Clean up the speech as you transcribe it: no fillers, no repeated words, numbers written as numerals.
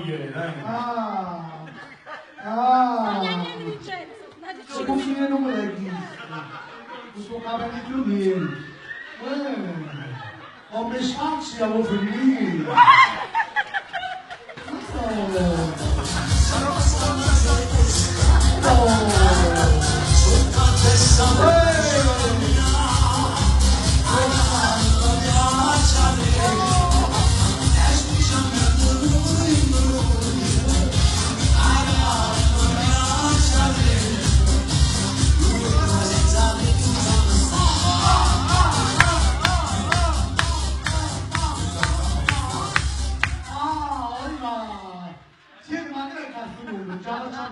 moglie, dai. Se posso non me l'hai chiesto. Questo cavolo di più niente. Ho messo spazio, avevo finito. Siete magari a